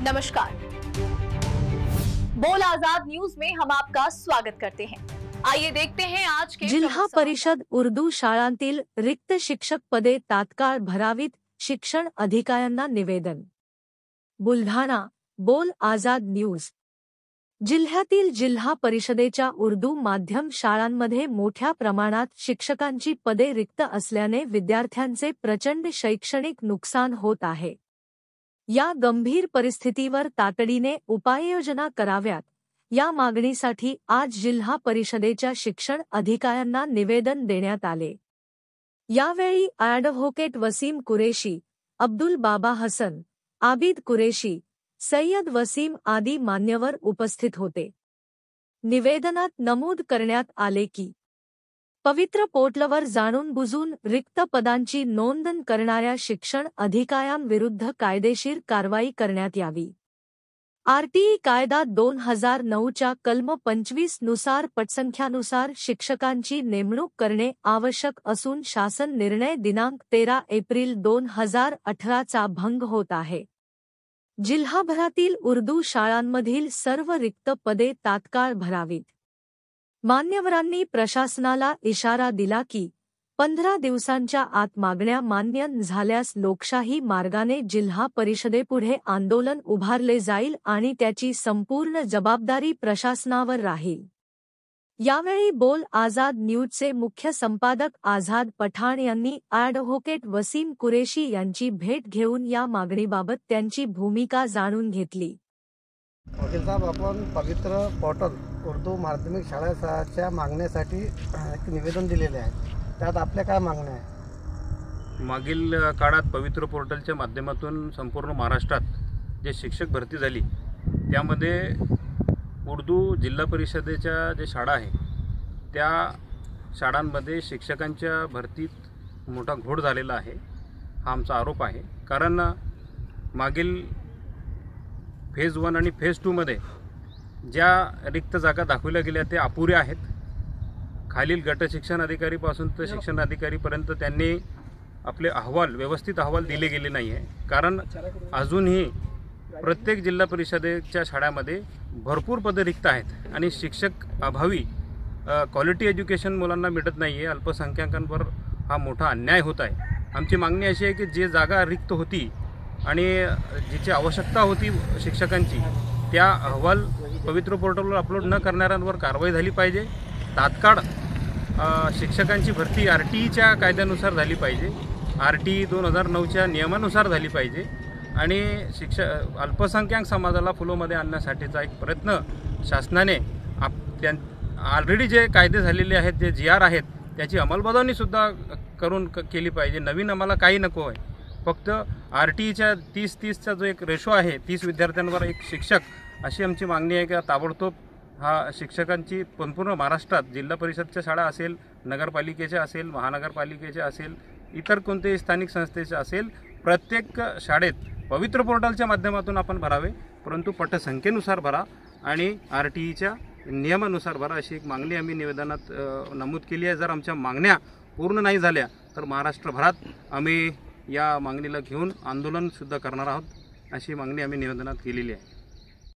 नमस्कार, बोल आजाद न्यूज में हम आपका स्वागत करते हैं। आइए देखते हैं आज के जिल्हा परिषद उर्दू शाळांतील रिक्त शिक्षक पदे तात्काळ भरावीत, शिक्षण अधिकाऱ्यांना निवेदन। बुलढाणा, बोल आजाद न्यूज। जिल्ह्यातील जिल्हा परिषदेच्या उर्दू माध्यम शाळांमध्ये मोठ्या प्रमाणात शिक्षकांची पदे रिक्त असल्याने विद्यार्थ्यांचे प्रचंड शैक्षणिक नुकसान होत आहे। या गंभीर परिस्थितीवर तातडीने उपाययोजना कराव्यात, या मागणीसाठी आज जिल्हा परिषदेच्या शिक्षण अधिकाऱ्यांना निवेदन देण्यात आले। यावेळी ॲडव्होकेट वसीम कुरेशी, अब्दुल बाबा हसन, आबिद कुरेशी, सय्यद वसीम आदी मान्यवर उपस्थित होते। निवेदनात नमूद करण्यात आले की पवित्र पोर्टलवर जाणून बुजून रिक्त पदांची नोंदणी करणाऱ्या शिक्षण अधिकाऱ्यांविरुद्ध कायदेशीर कारवाई करण्यात यावी। आरटीई कायदा 2009 च्या कलम 25 नुसार पटसंख्यानुसार शिक्षकांची नेमणूक करणे आवश्यक असून शासन निर्णय दिनांक 13 एप्रिल 2018 चा भंग होत आहे। जिल्हाभरातील उर्दू शाळांमधील सर्व रिक्त पदे तात्काळ भरावीत। मान्यवरांनी प्रशासनाला इशारा दिला की 15 दिवसांच्या आत मागण्या मान्य झाल्यास लोकशाही मार्गाने जिल्हा परिषदेपुढे आंदोलन उभारले जाईल आणि त्याची संपूर्ण जबाबदारी प्रशासनावर राहील। यावेळी बोल आजाद न्यूजचे मुख्य संपादक आझाद पठाण यांनी ॲडव्होकेट वसीम कुरेशी यांची भेट घेऊन या मागणीबाबत त्यांची भूमिका जाणून घेतली। वकील साहब, आपण पवित्र पोर्टल उर्दू माध्यमिक शाळेच्या मागण्यासाठी एक निवेदन दिलेले आहे, त्यात आपल्या काय मागण्या आहे? मागील काळात पवित्र पोर्टलच्या माध्यमातून संपूर्ण महाराष्ट्रात जे शिक्षक भरती झाली त्यामध्ये उर्दू जिल्हा परिषदेच्या जे शाळा आहे त्या शाळांमध्ये शिक्षकांच्या भरतीत मोठा घोळ झालेला आहे, हा आमचा आरोप आहे। कारण मागील फेज 1 आणि फेज 2 मध्ये ज्या रिक्त जागा दाखवल्या गेल्या ते अपुऱ्या आहेत। खालील गट शिक्षण अधिकारीपासून तर शिक्षण अधिकारीपर्यंत त्यांनी आपले अहवाल व्यवस्थित अहवाल दिले गेले नाही आहे। कारण अजूनही प्रत्येक जिल्हा परिषदेच्या शाळांमध्ये भरपूर पदे रिक्त आहेत आणि शिक्षक अभावी क्वालिटी एज्युकेशन मुलांना मिळत नाही आहे। अल्पसंख्याकांवर हा मोठा अन्याय होत आहे। आमची मागणी अशी आहे की जे जागा रिक्त होती आणि जिची आवश्यकता होती शिक्षकांची त्या अहवाल पवित्र पोर्टलवर अपलोड न करणाऱ्यांवर कारवाई झाली पाहिजे। तात्काळ शिक्षकांची भरती आरटीईच्या कायद्यानुसार झाली पाहिजे, आरटीई 2009च्या नियमानुसार झाली पाहिजे आणि अल्पसंख्याक समाजाला फुलोमध्ये आणण्यासाठीचा एक प्रयत्न शासनाने ऑलरेडी जे कायदे झालेले आहेत, जे GR आहेत त्याची अंमलबजावणीसुद्धा केली पाहिजे। नवीन आम्हाला काही नको आहे, फक्त आरटीईच्या 30-30चा जो एक रेशो आहे, 30 विद्यार्थ्यांवर एक शिक्षक, अशी आमची मागणी आहे की ताबडतोब हा शिक्षकांची संपूर्ण महाराष्ट्रात जिल्हा परिषदच्या शाळा असेल, नगरपालिकेच्या असेल, महानगरपालिकेच्या असेल, इतर कोणत्याही स्थानिक संस्थेच्या असेल, प्रत्येक शाळेत पवित्र पोर्टलच्या माध्यमातून आपण भरावे, परंतु पटसंख्येनुसार भरा आणि आरटीईच्या नियमानुसार भरा, अशी एक मागणी आम्ही निवेदनात नमूद केली आहे। जर आमच्या मागण्या पूर्ण नाही झाल्या तर महाराष्ट्रभरात आम्ही या मागणीला घेऊन आंदोलनसुद्धा करणार आहोत, अशी मागणी आम्ही निवेदनात केलेली आहे।